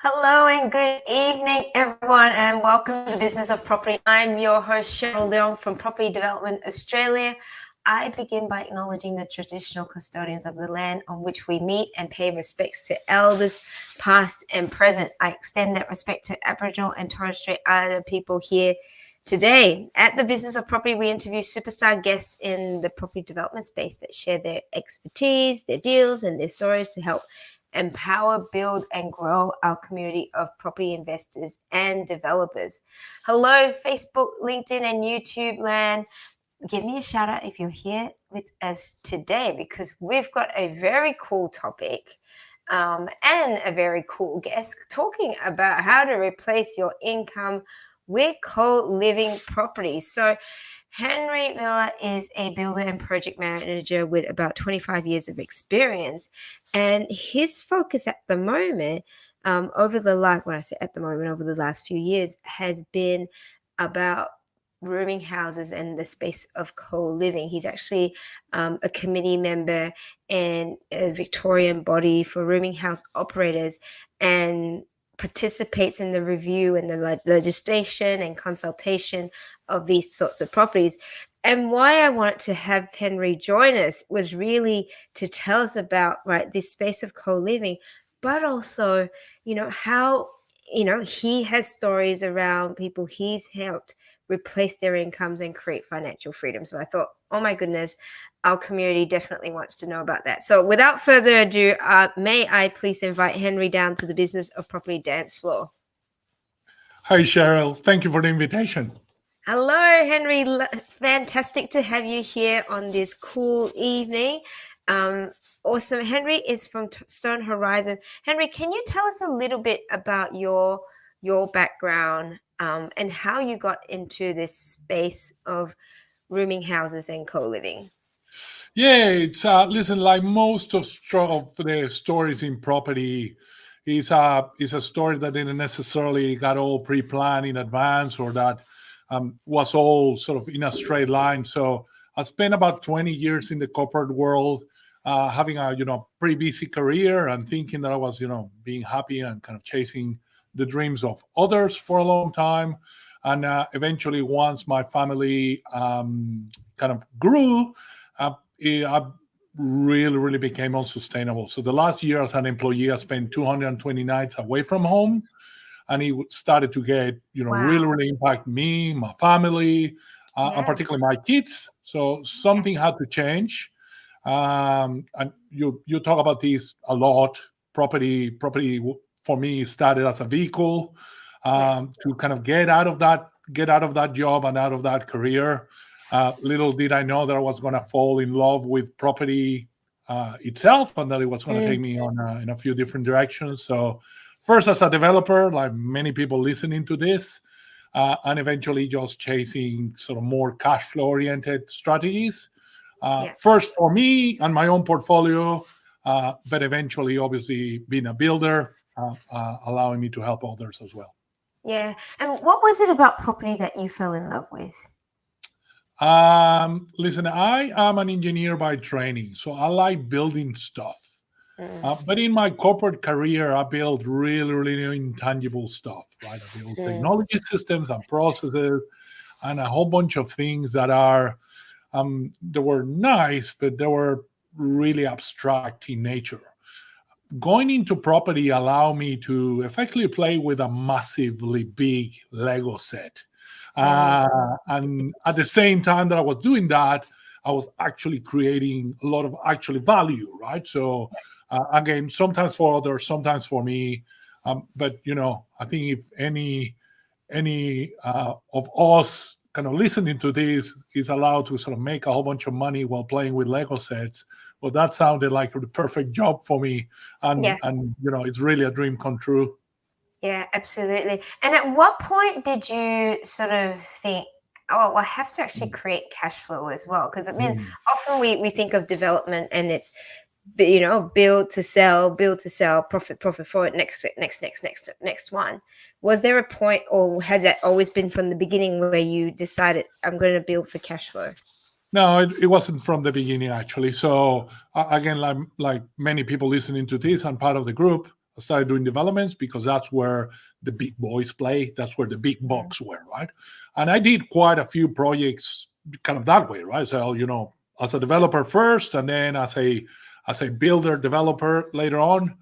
Hello and good evening, everyone, and welcome to the Business of Property. I'm your host, Cheryl Leong from Property Development Australia. I begin by acknowledging the traditional custodians of the land on which we meet and pay respects to elders, past and present. I extend that respect to Aboriginal and Torres Strait Islander people here today. At the Business of Property, we interview superstar guests in the property development space that share their expertise, their deals, and their stories to help empower, build, and grow our community of property investors and developers. Hello, Facebook, LinkedIn, and YouTube land. Give me a shout out if you're here with us today, because we've got a very cool topic and a very cool guest talking about how to replace your income with co-living properties. So Henry Vila is a builder and project manager with about 25 years of experience. And his focus at the moment, over the last few years, has been about rooming houses and the space of co-living. He's actually a committee member in a Victorian body for rooming house operators and participates in the review and the legislation and consultation of these sorts of properties. And why I wanted to have Henry join us was really to tell us about this space of co-living, but also, how, he has stories around people he's helped replace their incomes and create financial freedom. So I thought, oh my goodness, our community definitely wants to know about that. So without further ado, may I please invite Henry down to the Business of Property dance floor. Hi, Cheryl. Thank you for the invitation. Hello, Henry. Fantastic to have you here on this cool evening. Awesome. Henry is from Stone Horizon. Henry, can you tell us a little bit about your background and how you got into this space of rooming houses and co-living? Yeah, it's listen, like most of the stories in property, is a story that didn't necessarily got all pre-planned in advance, or that was all sort of in a straight line. So I spent about 20 years in the corporate world, having a pretty busy career and thinking that I was being happy and kind of chasing the dreams of others for a long time. And eventually, once my family kind of grew, I really became unsustainable. So the last year as an employee, I spent 220 nights away from home, and it started to get really impact me, my family, and particularly my kids. So something had to change. And you talk about this a lot. Property for me started as a vehicle to kind of get out of that job and out of that career. Little did I know that I was going to fall in love with property itself, and that it was going to take me on in a few different directions. So first as a developer, like many people listening to this, and eventually just chasing sort of more cash flow oriented strategies. First for me and my own portfolio, but eventually obviously being a builder, allowing me to help others as well. Yeah. And what was it about property that you fell in love with? Listen, I am an engineer by training, so I like building stuff. But in my corporate career, I built really intangible stuff, right? I built technology systems and processes and a whole bunch of things that are, they were nice, but they were really abstract in nature. Going into property allowed me to effectively play with a massively big Lego set. And at the same time that I was doing that, I was actually creating a lot of actually value, right? So again, sometimes for others, sometimes for me. But I think if any of us kind of listening to this is allowed to sort of make a whole bunch of money while playing with Lego sets, well, that sounded like the perfect job for me. And it's really a dream come true. Yeah, absolutely. And at what point did you sort of think, oh, I have to actually create cash flow as well? Because I mean, often we think of development and it's, build to sell, profit for it, next one. Was there a point, or has that always been from the beginning where you decided I'm going to build for cash flow? No, it wasn't from the beginning, actually. So again, like many people listening to this and part of the group, I started doing developments because that's where the big boys play. That's where the big bucks were, right? And I did quite a few projects kind of that way, right? So, as a developer first, and then as a builder developer later on.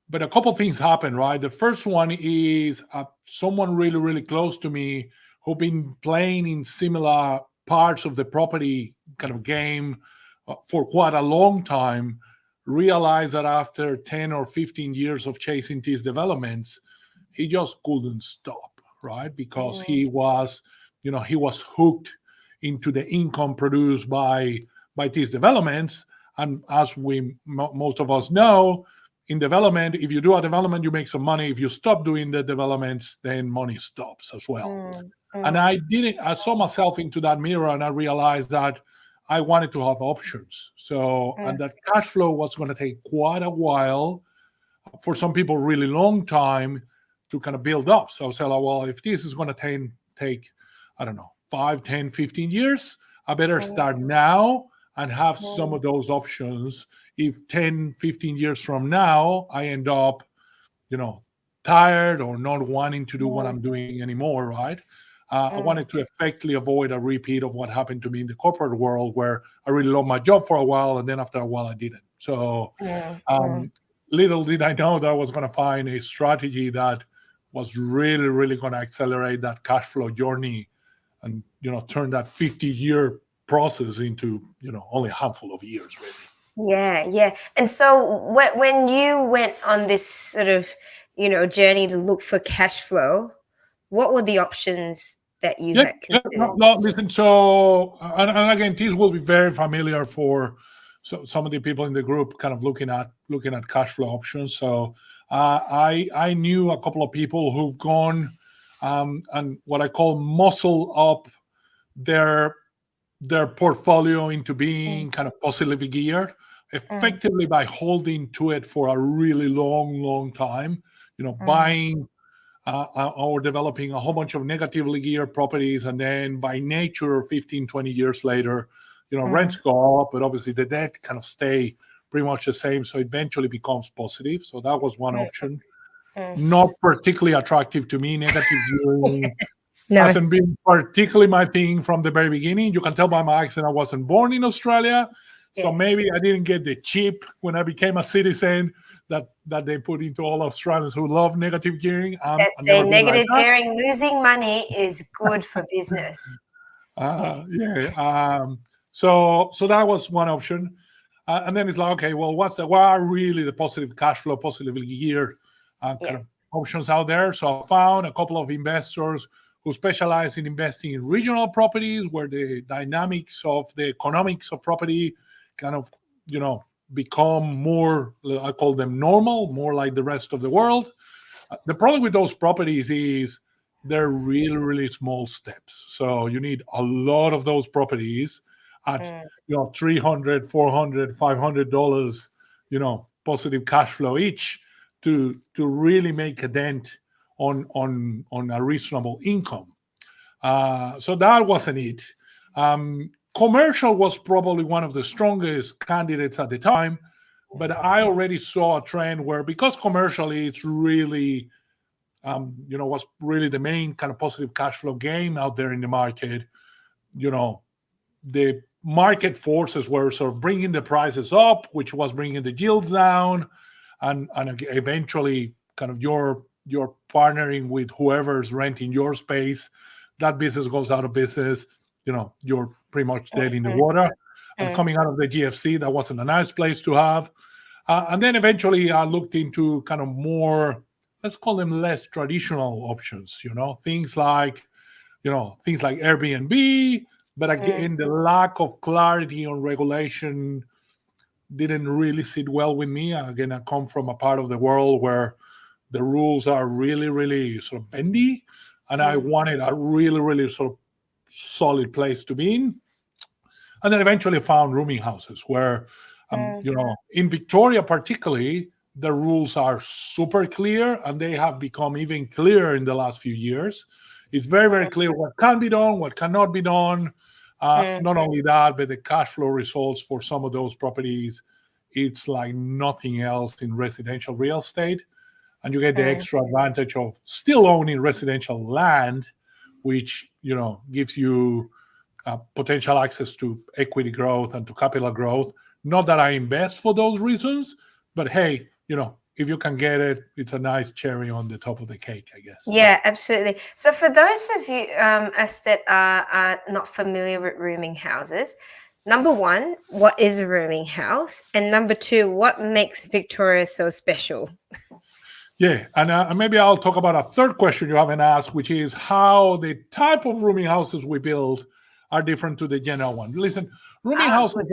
But a couple things happened, right? The first one is someone really, really close to me who've been playing in similar parts of the property kind of game for quite a long time, realized that after 10 or 15 years of chasing these developments, he just couldn't stop, right? Because he was hooked into the income produced by these developments. And as most of us know, in development, if you do a development, you make some money. If you stop doing the developments, then money stops as well. And I saw myself into that mirror, and I realized that I wanted to have options. So, and that cash flow was going to take quite a while, for some people, really long time to kind of build up. So I said, well, if this is going to take, I don't know, 5, 10, 15 years, I better start now and have some of those options. If 10, 15 years from now, I end up, tired or not wanting to do what I'm doing anymore, right? I wanted to effectively avoid a repeat of what happened to me in the corporate world, where I really loved my job for a while, and then after a while I didn't. So little did I know that I was going to find a strategy that was really, really going to accelerate that cash flow journey and, turn that 50-year process into, only a handful of years, really. Yeah. And so when you went on this sort of, journey to look for cash flow, what were the options that you had considered? Listen, so, and again, this will be very familiar for some of the people in the group kind of looking at cash flow options. So I knew a couple of people who've gone and what I call muscle up their portfolio into being kind of positively geared, effectively by holding to it for a really long time, buying or developing a whole bunch of negatively geared properties, and then by nature 15, 20 years later, rents go up, but obviously the debt kind of stay pretty much the same, so eventually becomes positive. So that was one option. Not particularly attractive to me. Negative gearing hasn't been particularly my thing from the very beginning. You can tell by my accent I wasn't born in Australia, so maybe I didn't get the chip when I became a citizen that they put into all Australians who love negative gearing. That's a negative gearing. Losing money is good for business. So that was one option. And then it's like, okay, well, what are really the positive cash flow, positively geared kind of options out there? So I found a couple of investors who specialize in investing in regional properties, where the dynamics of the economics of property kind of, become more, I call them normal, more like the rest of the world. The problem with those properties is they're really, really small steps. So you need a lot of those properties at, $300, $400, $500, positive cash flow each to really make a dent on a reasonable income. So that wasn't it. Commercial was probably one of the strongest candidates at the time, but I already saw a trend where, because commercially it's really, was really the main kind of positive cash flow game out there in the market. The market forces were sort of bringing the prices up, which was bringing the yields down, and eventually kind of you're partnering with whoever's renting your space. That business goes out of business. You're pretty much dead in the water. And coming out of the GFC, that wasn't a nice place to have. And then eventually I looked into kind of more, let's call them less traditional options, things like Airbnb. But again, the lack of clarity on regulation didn't really sit well with me. Again, I come from a part of the world where the rules are really, really sort of bendy. And I wanted a really, really sort of solid place to be in. And then eventually found rooming houses where, in Victoria particularly, the rules are super clear, and they have become even clearer in the last few years. It's very, very clear what can be done, what cannot be done. Not only that, but the cash flow results for some of those properties it's like nothing else in residential real estate. And you get the extra advantage of still owning residential land, which, gives you potential access to equity growth and to capital growth. Not that I invest for those reasons, but hey, if you can get it, it's a nice cherry on the top of the cake, I guess. Yeah, absolutely. So for those of you us that are not familiar with rooming houses, number one, what is a rooming house? And number two, what makes Victoria so special? Yeah, and maybe I'll talk about a third question you haven't asked, which is how the type of rooming houses we build are different to the general one. Listen, rooming houses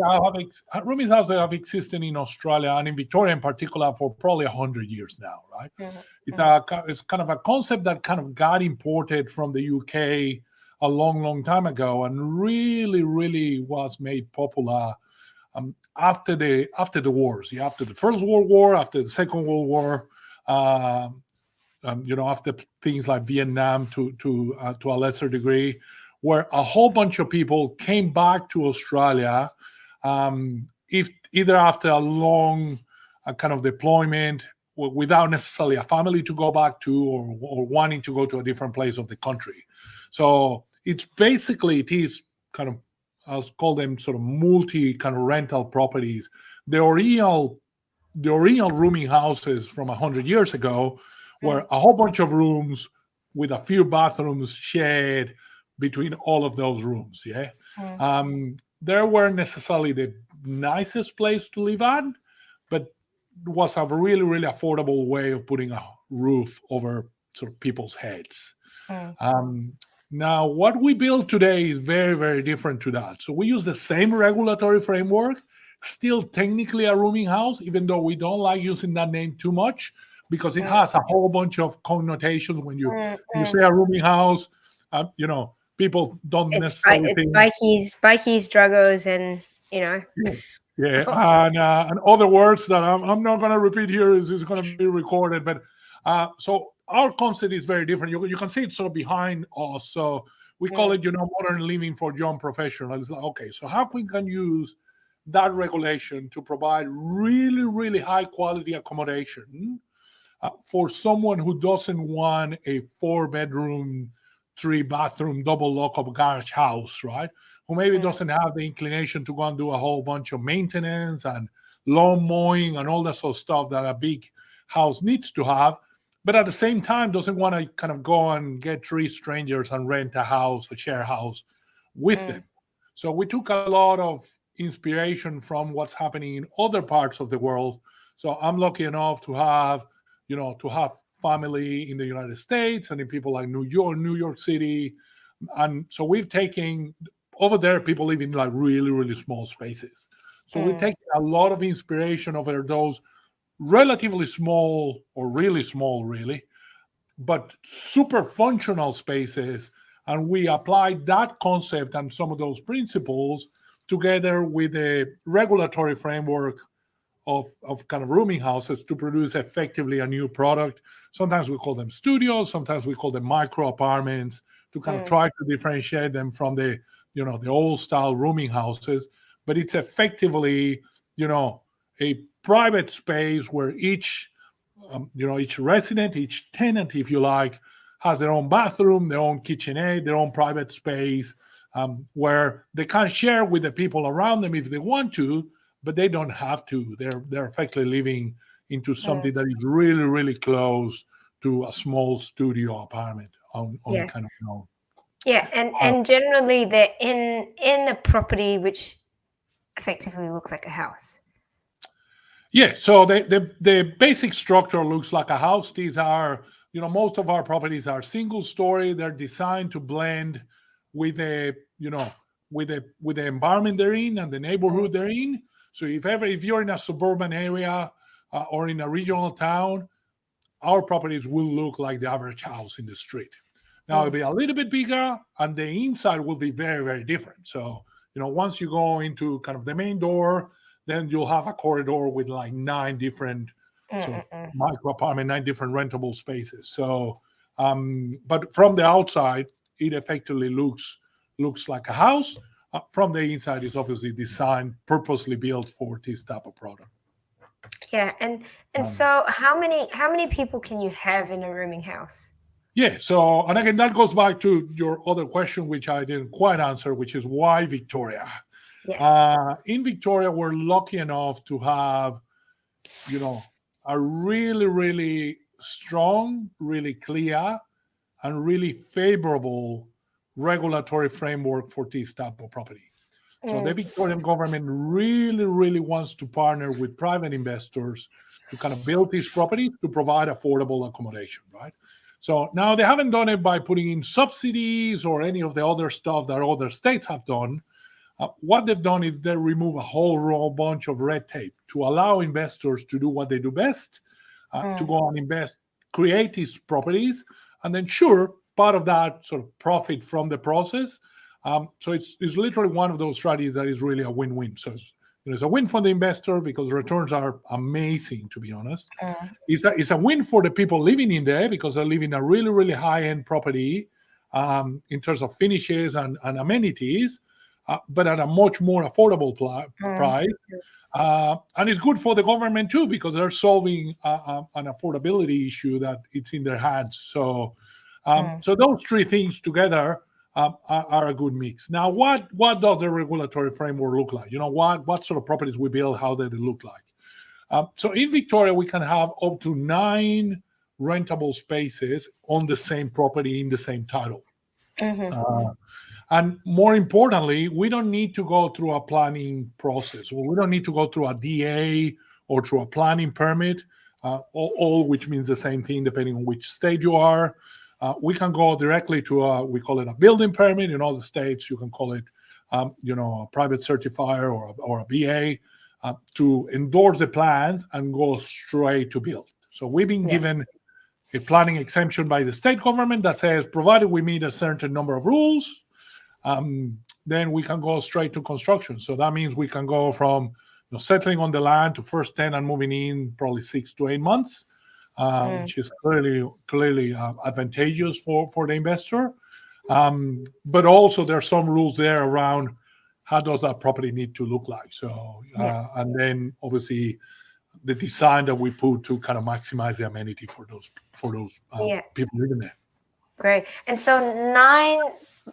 have existed in Australia and in Victoria in particular for probably 100 years now, right? It's kind of a concept that kind of got imported from the UK a long time ago and really was made popular after the wars, after the First World War, after the Second World War. After things like Vietnam to a lesser degree, where a whole bunch of people came back to Australia, if either after a long kind of deployment without necessarily a family to go back to, or wanting to go to a different place of the country. So it is kind of, I'll call them sort of multi kind of rental properties. The original rooming houses from 100 years ago were a whole bunch of rooms with a few bathrooms shared between all of those rooms. They weren't necessarily the nicest place to live at, but it was a really affordable way of putting a roof over sort of people's heads. Now, what we build today is very different to that. So we use the same regulatory framework, still technically a rooming house, even though we don't like using that name too much because it has a whole bunch of connotations. When you say a rooming house, people don't necessarily think it's bikies, druggos, and and other words that I'm not going to repeat here is going to be recorded. But so our concept is very different. You can see it sort of behind us. So we call it, modern living for young professionals. Like, okay, so how we can use that regulation to provide really high quality accommodation for someone who doesn't want a 4-bedroom, 3-bathroom, double lock-up garage house, right? Who maybe doesn't have the inclination to go and do a whole bunch of maintenance and lawn mowing and all that sort of stuff that a big house needs to have, but at the same time doesn't want to kind of go and get 3 strangers and rent a share house with them. So we took a lot of inspiration from what's happening in other parts of the world. So I'm lucky enough to have family in the United States and in people like New York City. And so we've taken over there, people live in like really small spaces. So we've taken a lot of inspiration over those relatively small or really small, but super functional spaces. And we applied that concept and some of those principles together with a regulatory framework of kind of rooming houses to produce effectively a new product. Sometimes we call them studios, sometimes we call them micro apartments, to kind of try to differentiate them from the old style rooming houses. But it's effectively, a private space where each resident, each tenant, if you like, has their own bathroom, their own kitchenette, their own private space, where they can share with the people around them if they want to, but they don't have to. They're effectively living into something that is really close to a small studio apartment on kind of. And generally they're in a property which effectively looks like a house. Yeah, so the basic structure looks like a house. These are, most of our properties are single story. They're designed to blend with the environment they're in and the neighborhood they're in. So if you're in a suburban area or in a regional town, our properties will look like the average house in the street. Now it'll be a little bit bigger, and the inside will be very different. So once you go into kind of the main door, then you'll have a corridor with like 9 different micro apartment, 9 different rentable spaces. So, but from the outside, it effectively looks like a house. From the inside, it's obviously designed, purposely built for this type of product. Yeah, and so how many people can you have in a rooming house? Yeah. So, and again, that goes back to your other question, which I didn't quite answer, which is why Victoria? Yes. In Victoria, we're lucky enough to have, a really, really strong, really clear, and really favorable regulatory framework for this type of property. So the Victorian government really, really wants to partner with private investors to kind of build these properties to provide affordable accommodation, right? So now they haven't done it by putting in subsidies or any of the other stuff that other states have done. What they've done is they remove a whole bunch of red tape to allow investors to do what they do best, to go and invest, create these properties, and then sure, part of that sort of profit from the process. So it's literally one of those strategies that is really a win-win. So it's a win for the investor because returns are amazing, to be honest. It's a win for the people living in there because they live in a really, really high-end property in terms of finishes and amenities, but at a much more affordable price. And it's good for the government too because they're solving an affordability issue that it's in their hands. So those three things together are a good mix. Now, what does the regulatory framework look like? What sort of properties we build, how do they look like? So in Victoria, we can have up to 9 rentable spaces on the same property in the same title. And more importantly, we don't need to go through a planning process, or we don't need to go through a DA or through a planning permit, all which means the same thing depending on which state you are. We can go directly to we call it a building permit. In other states, you can call it, a private certifier or a BA to endorse the plans and go straight to build. So we've been given a planning exemption by the state government that says, provided we meet a certain number of rules, then we can go straight to construction. So that means we can go from settling on the land to first tenant moving in probably 6 to 8 months. Which is clearly advantageous for the investor. But also there are some rules there around how does that property need to look like. So, and then obviously the design that we put to kind of maximize the amenity for those people living there. Great. And so 9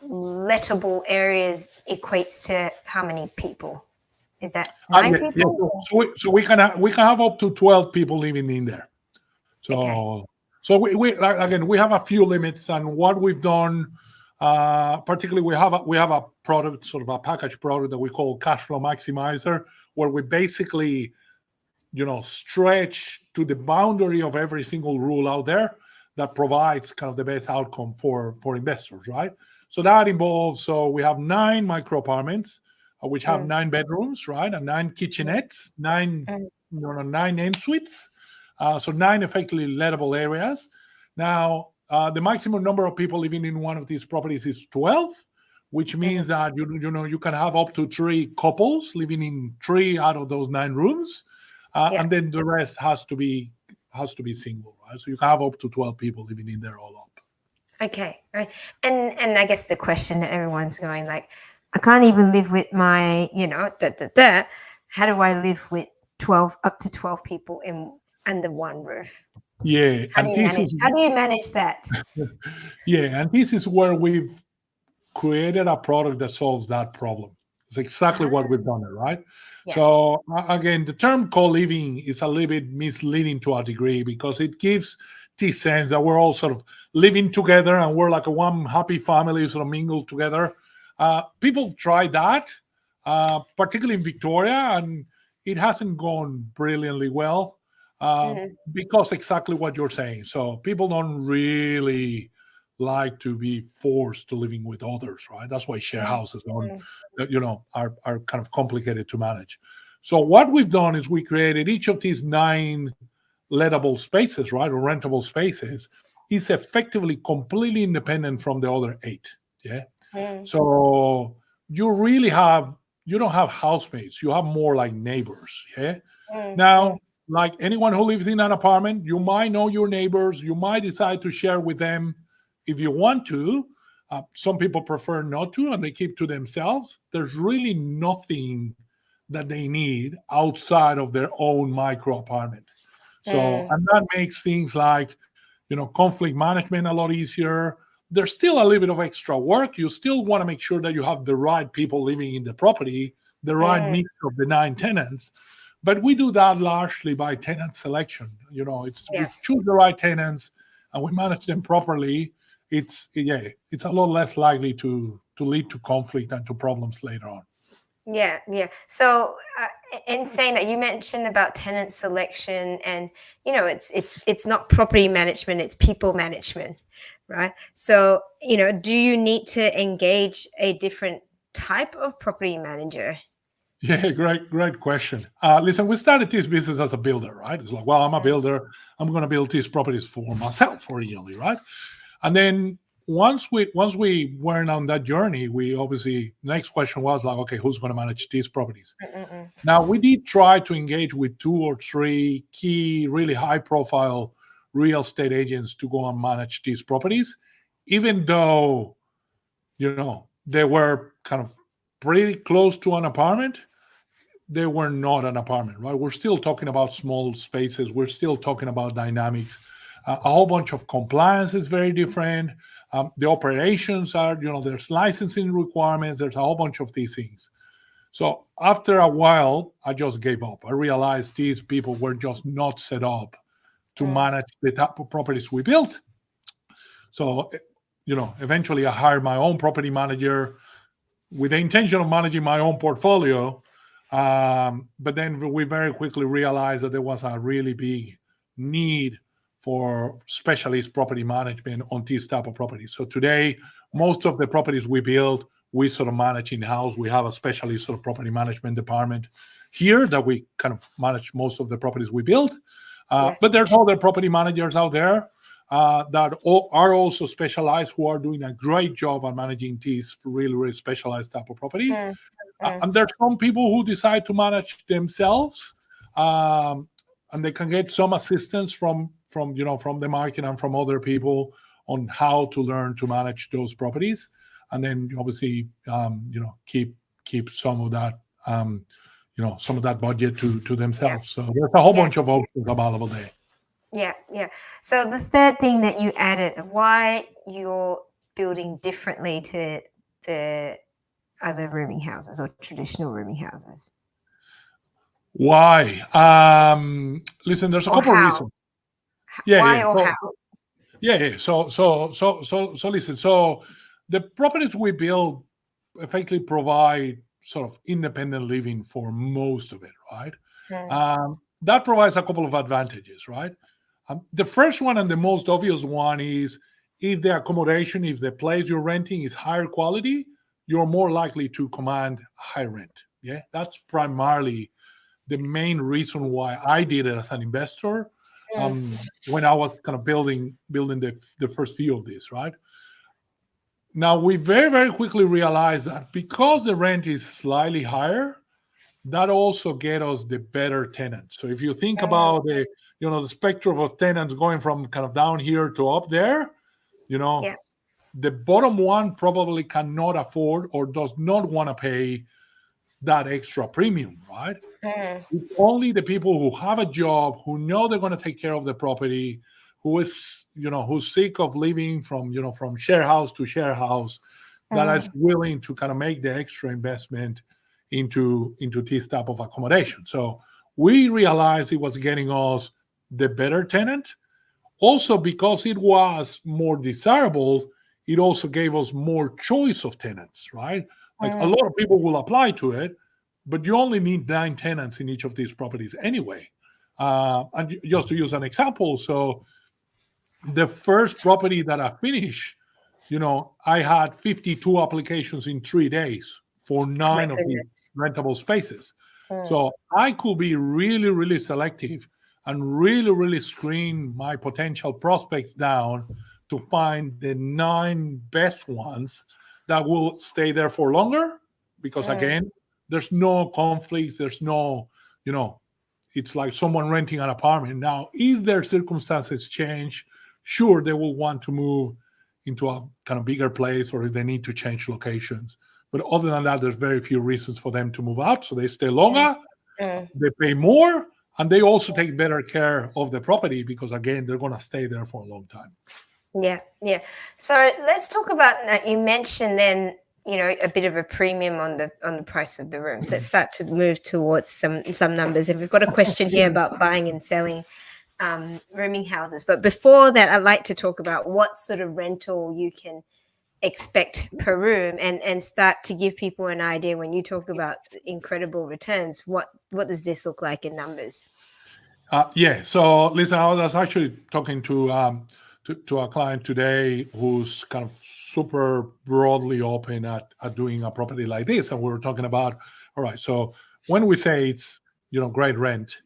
lettable areas equates to how many people? Is that 9 people? Yeah. So we can have up to 12 people living in there. So we again, we have a few limits, and what we've done, particularly we have a product, sort of a package product that we call Cashflow Maximizer, where we basically, stretch to the boundary of every single rule out there that provides kind of the best outcome for investors, right? So that involves, we have 9 micro apartments, which have 9 bedrooms, right, and 9 kitchenettes, 9 en suites. So 9 effectively lettable areas. Now, the maximum number of people living in one of these properties is 12, which means that you can have up to 3 couples living in 3 out of those 9 rooms, and then the rest has to be single, right? So you can have up to 12 people living in there all up. Okay, right. And I guess the question that everyone's going like, I can't even live with my, how do I live with up to 12 people under one roof? Yeah. How do you manage that? Yeah, and this is where we've created a product that solves that problem. It's exactly what we've done, right? Yeah. So again, the term co-living is a little bit misleading to a degree because it gives the sense that we're all sort of living together and we're like a one happy family sort of mingled together. People have tried that, particularly in Victoria, and it hasn't gone brilliantly well. Because exactly what you're saying. So people don't really like to be forced to living with others, right? That's why share houses are kind of complicated to manage. So what we've done is we created each of these 9 lettable spaces, right, or rentable spaces, is effectively completely independent from the other 8. Yeah. So you don't have housemates. You have more like neighbors. Yeah. Now, like anyone who lives in an apartment, you might know your neighbors. You might decide to share with them if you want to. Some people prefer not to, and they keep to themselves. There's really nothing that they need outside of their own micro apartment. So, and that makes things like, conflict management a lot easier. There's still a little bit of extra work. You still want to make sure that you have the right people living in the property, the right mix of the 9 tenants. But we do that largely by tenant selection. We choose the right tenants and we manage them properly. It's a lot less likely to lead to conflict and to problems later on. Yeah. So, in saying that, you mentioned about tenant selection, and it's not property management; it's people management, right? So, do you need to engage a different type of property manager? Yeah, great question. Listen, we started this business as a builder, right? It's like, well, I'm a builder. I'm going to build these properties for myself originally, right? And then once we went on that journey, we obviously, next question was like, okay, who's going to manage these properties? Now, we did try to engage with 2 or 3 key, really high-profile real estate agents to go and manage these properties, even though, they were kind of pretty close to an apartment. They were not an apartment, right? We're still talking about small spaces. We're still talking about dynamics. A whole bunch of compliance is very different. The operations are, there's licensing requirements. There's a whole bunch of these things. So after a while, I just gave up. I realized these people were just not set up to manage the type of properties we built. So, eventually I hired my own property manager with the intention of managing my own portfolio. But then we very quickly realized that there was a really big need for specialist property management on this type of properties. So today, most of the properties we build, we sort of manage in-house. We have a specialist sort of property management department here that we kind of manage most of the properties we build. But there's other property managers out there that are also specialized, who are doing a great job on managing these really, really specialized type of property. And there's some people who decide to manage themselves, and they can get some assistance from the market and from other people on how to learn to manage those properties, and then obviously keep some of that some of that budget to themselves. So there's a whole bunch of options available there. Yeah. So the third thing that you added, why you're building differently to the other rooming houses or traditional rooming houses? Why? Listen, there's a couple of reasons. Why or how? Yeah. So listen. So the properties we build effectively provide sort of independent living for most of it, right? That provides a couple of advantages, right? The first one and the most obvious one is if the accommodation, if the place you're renting is higher quality, you're more likely to command high rent. Yeah, that's primarily the main reason why I did it as an investor when I was kind of building the first few of this, right? Now, we very, very quickly realized that because the rent is slightly higher, that also get us the better tenants. So if you think about the spectrum of tenants going from kind of down here to up there, the bottom one probably cannot afford or does not want to pay that extra premium, right? It's only the people who have a job, who know they're going to take care of the property, who's sick of living from share house to share house, that is willing to kind of make the extra investment into this type of accommodation. So we realized it was getting us the better tenant. Also, because it was more desirable, it also gave us more choice of tenants, right? Like a lot of people will apply to it, but you only need 9 tenants in each of these properties anyway. And just to use an example, so the first property that I finished, I had 52 applications in 3 days for 9 of these rentable spaces. So I could be really, really selective and really, really screen my potential prospects down to find the 9 best ones that will stay there for longer. Because again, there's no conflicts. There's no, it's like someone renting an apartment. Now, if their circumstances change, sure, they will want to move into a kind of bigger place, or if they need to change locations. But other than that, there's very few reasons for them to move out. So they stay longer, Mm. they pay more, and they also take better care of the property because, again, they're going to stay there for a long time. Yeah, yeah. So let's talk about that. You mentioned then, a bit of a premium on the price of the rooms. Let's start to move towards some numbers. And we've got a question here about buying and selling rooming houses. But before that, I'd like to talk about what sort of rental you can expect per room and start to give people an idea when you talk about incredible returns. What does this look like in numbers? Yeah. So, listen, I was actually talking to a client today who's kind of super broadly open at doing a property like this, and we were talking about, all right, so when we say it's great rent,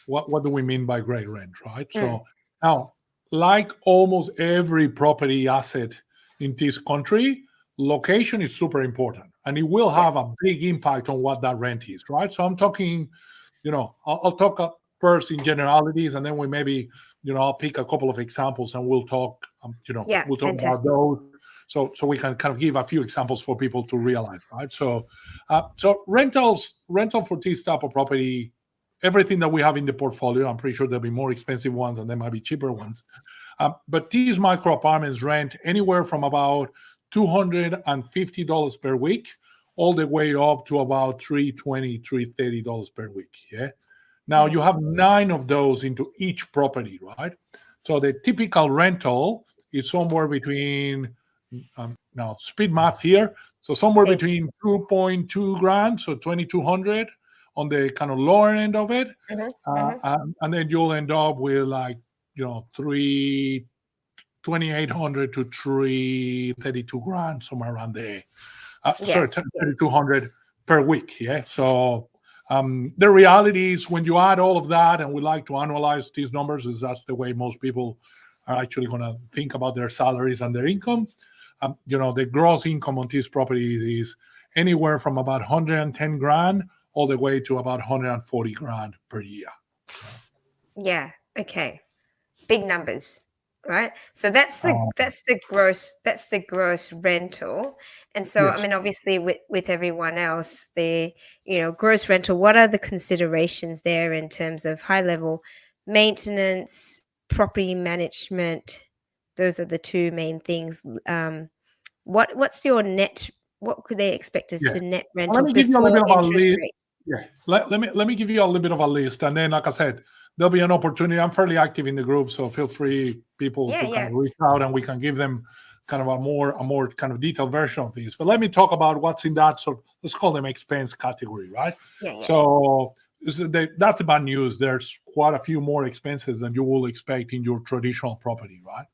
what do we mean by great rent, right? So now, like almost every property asset in this country, location is super important, and it will have a big impact on what that rent is, right? So I'm talking, I'll talk first in generalities, and then we maybe, I'll pick a couple of examples, and we'll talk, we'll talk about those. So we can kind of give a few examples for people to realize, right? So rental for this type of property, everything that we have in the portfolio, I'm pretty sure there'll be more expensive ones and there might be cheaper ones. But these micro apartments rent anywhere from about $250 per week all the way up to about $320, $330 per week. Yeah. Now you have 9 of those into each property, right? So the typical rental is somewhere between, now speed math here, so somewhere between 2.2 grand, so 2,200 on the kind of lower end of it, and then you'll end up with like 2,800 to 332 grand, somewhere around there. Sorry, 3,200 per week. Yeah. So the reality is, when you add all of that, and we like to analyze these numbers, is that's the way most people are actually going to think about their salaries and their income. The gross income on these properties is anywhere from about 110 grand all the way to about 140 grand per year. Yeah. Okay. Big numbers, right? So that's the gross rental. And so, Yes. I mean, obviously with everyone else, the gross rental, what are the considerations there in terms of high level maintenance, property management? Those are the two main things. What's your net? What could they expect as to net rental Let me give you a little before bit of a interest list. rate? Yeah. Let me give you a little bit of a list, and then, like I said, there'll be an opportunity. I'm fairly active in the group, so feel free, people, to kind of reach out, and we can give them kind of a more kind of detailed version of this. But let me talk about what's in that sort of, let's call them expense category, right? So that's the bad news. There's quite a few more expenses than you will expect in your traditional property, right?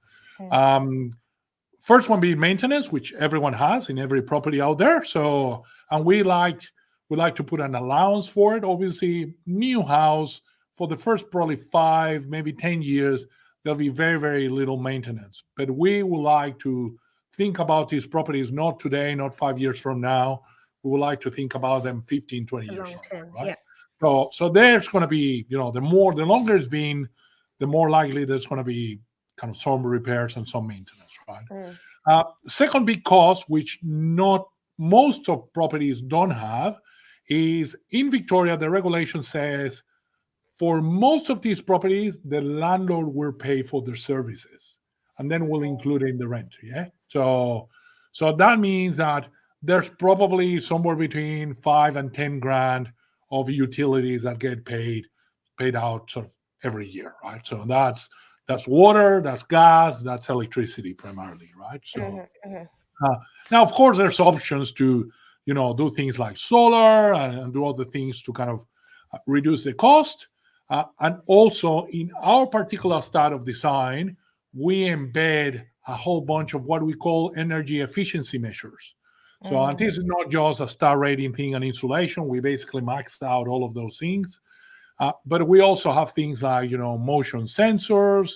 First one being maintenance, which everyone has in every property out there. So, and we like to put an allowance for it. Obviously, new house, for the first probably 5, maybe 10 years, there'll be very, very little maintenance. But we would like to think about these properties not today, not 5 years from now. We would like to think about them 15, 20 years Long from now, term, right? So there's going to be, the longer it's been, the more likely there's going to be kind of some repairs and some maintenance, right? Second big cost, which not most of properties don't have, is in Victoria, the regulation says for most of these properties, the landlord will pay for their services, and then we'll include it in the rent. Yeah. So that means that there's probably somewhere between 5 and 10 grand of utilities that get paid out sort of every year, right? So that's water, that's gas, that's electricity primarily, right? So now, of course, there's options to do things like solar and do other things to kind of reduce the cost. And also, in our particular style of design, we embed a whole bunch of what we call energy efficiency measures. So, and this is not just a star rating thing and insulation. We basically maxed out all of those things. But we also have things like motion sensors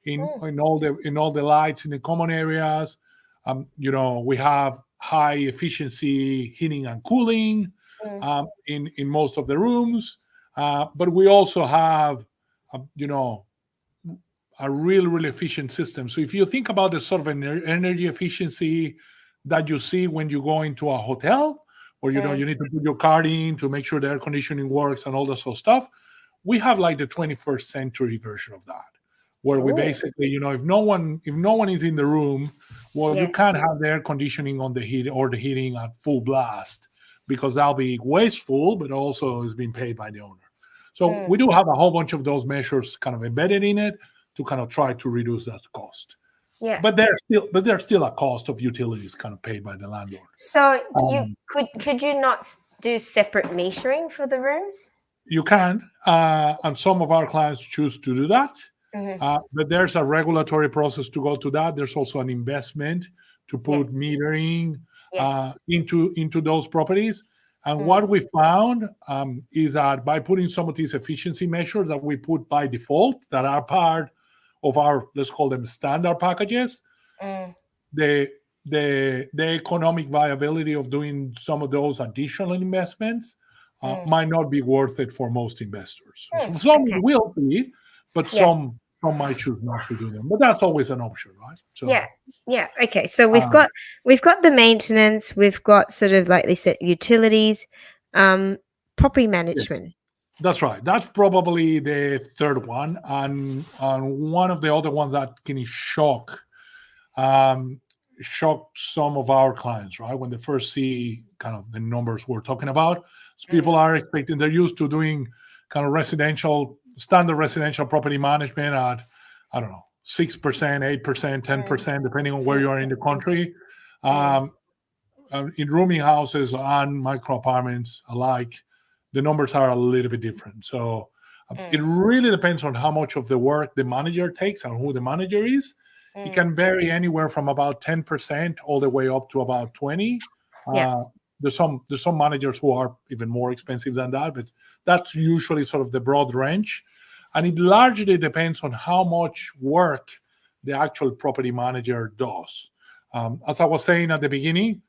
in all the lights in the common areas. We have high efficiency heating and cooling in most of the rooms. But we also have, a really, really efficient system. So if you think about the sort of energy efficiency that you see when you go into a hotel, or you need to put your card in to make sure the air conditioning works and all that sort of stuff. We have like the 21st century version of that, where we basically, if no one is in the room, well, you can't have the air conditioning on the heat or the heating at full blast, because that'll be wasteful, but also is being paid by the owner. So we do have a whole bunch of those measures kind of embedded in it to kind of try to reduce that cost. Yeah. But there's still a cost of utilities kind of paid by the landlord. So could you not do separate metering for the rooms? You can, and some of our clients choose to do that. But there's a regulatory process to go to that. There's also an investment to put metering into those properties. And what we found is that by putting some of these efficiency measures that we put by default, that are part of our, let's call them standard packages, the economic viability of doing some of those additional investments might not be worth it for most investors. So some will be, but some might choose not to do them. But that's always an option, right? So, yeah. Okay. So we've got the maintenance, we've got sort of, like they said, utilities, property management. That's right. That's probably the third one, and one of the other ones that can shock some of our clients, right? When they first see kind of the numbers we're talking about, so people are expecting, they're used to doing kind of standard residential property management at, I don't know, 6%, 8%, 10%, depending on where you are in the country. In rooming houses and micro apartments alike, the numbers are a little bit different. So it really depends on how much of the work the manager takes and who the manager is. It can vary anywhere from about 10% all the way up to about 20%. There's some managers who are even more expensive than that, but that's usually sort of the broad range. And it largely depends on how much work the actual property manager does. As I was saying at the beginning,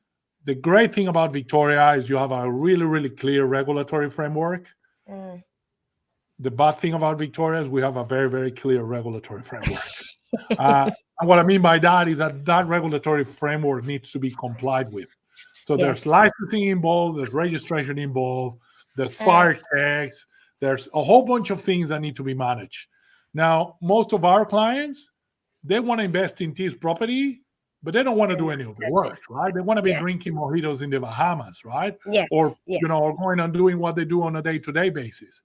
the great thing about Victoria is you have a really, really clear regulatory framework. The bad thing about Victoria is we have a very, very clear regulatory framework. And what I mean by that is that regulatory framework needs to be complied with. So there's licensing involved, there's registration involved, there's fire checks, there's a whole bunch of things that need to be managed. Now, most of our clients, they want to invest in this property, but they don't want to do any of the work, right? They want to be drinking mojitos in the Bahamas, right? Or going and doing what they do on a day-to-day basis.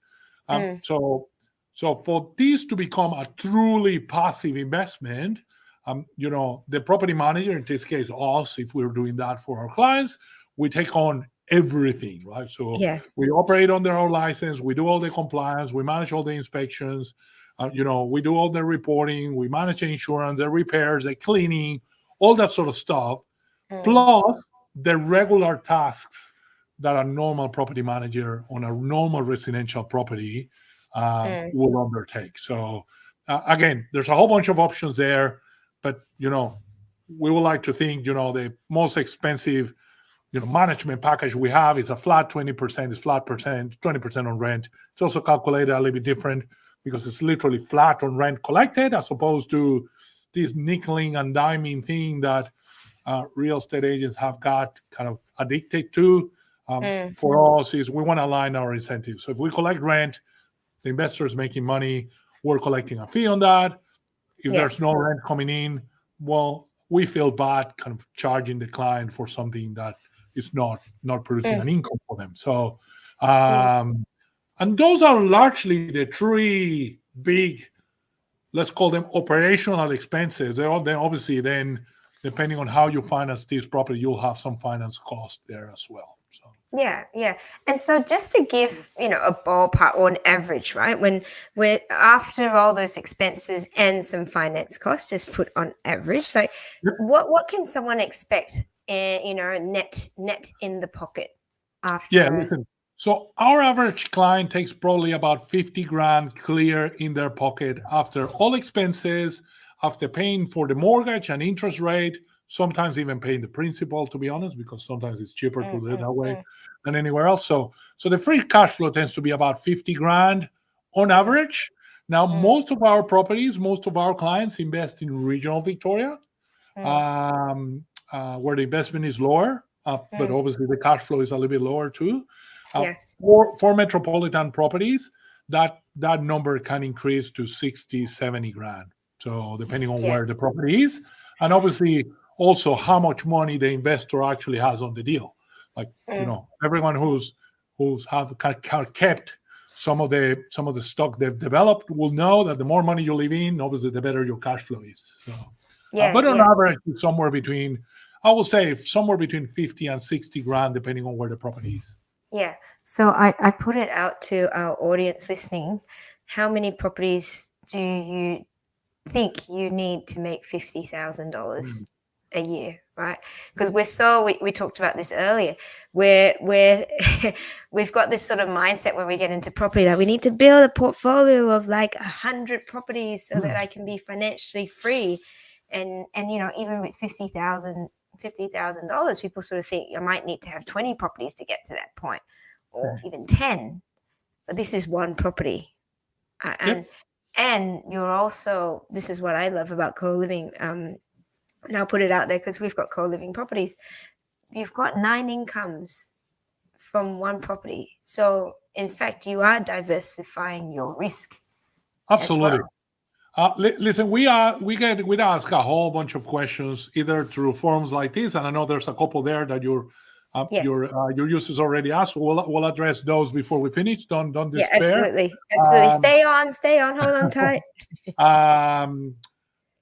So for this to become a truly passive investment, the property manager, in this case us, if we're doing that for our clients, we take on everything, right? So we operate under our license, we do all the compliance, we manage all the inspections, we do all the reporting, we manage the insurance, the repairs, the cleaning, all that sort of stuff, plus the regular tasks that a normal property manager on a normal residential property will undertake. So again, there's a whole bunch of options there, but we would like to think the most expensive management package we have is a flat 20%, is flat 20% on rent. It's also calculated a little bit different because it's literally flat on rent collected, as opposed to this nickeling and diming thing that real estate agents have got kind of addicted to. For us, is we want to align our incentives. So if we collect rent, the investor is making money, we're collecting a fee on that. If there's no rent coming in, well, we feel bad kind of charging the client for something that is not producing an income for them. So, and those are largely the three big, let's call them operational expenses. Then obviously, depending on how you finance this property, you'll have some finance cost there as well. So. Yeah. And so just to give, a ballpark or an average, right? When we're after all those expenses and some finance costs, just put on average. So what can someone expect, net in the pocket after? Yeah, listen. So our average client takes probably about 50 grand clear in their pocket after all expenses, after paying for the mortgage and interest rate, sometimes even paying the principal, to be honest, because sometimes it's cheaper to do it that way than anywhere else. So the free cash flow tends to be about 50 grand on average. Now, most of our properties, most of our clients invest in regional Victoria. where the investment is lower, but obviously the cash flow is a little bit lower too. Yes. For metropolitan properties, that number can increase to 60, 70 grand. So depending on where the property is, and obviously also how much money the investor actually has on the deal. Like, everyone who's kept some of the stock they've developed will know that the more money you leave in, obviously the better your cash flow is. So, but on average, it's somewhere between, I will say, somewhere between 50 and 60 grand, depending on where the property is. Yeah. So I put it out to our audience listening. How many properties do you think you need to make $50,000 a year, right? Because we talked about this earlier, where we've got this sort of mindset when we get into property that we need to build a portfolio of like 100 properties so that I can be financially free. And even with $50,000, people sort of think I might need to have 20 properties to get to that point, or even 10. But this is one property, and you're also, this is what I love about co-living. And I'll put it out there because we've got co-living properties. You've got 9 incomes from one property. So in fact, you are diversifying your risk. Absolutely. Listen, we ask a whole bunch of questions either through forums like this, and I know there's a couple there that your users already asked. We'll address those before we finish. Don't despair. Yeah, absolutely. Stay on. Hold on tight.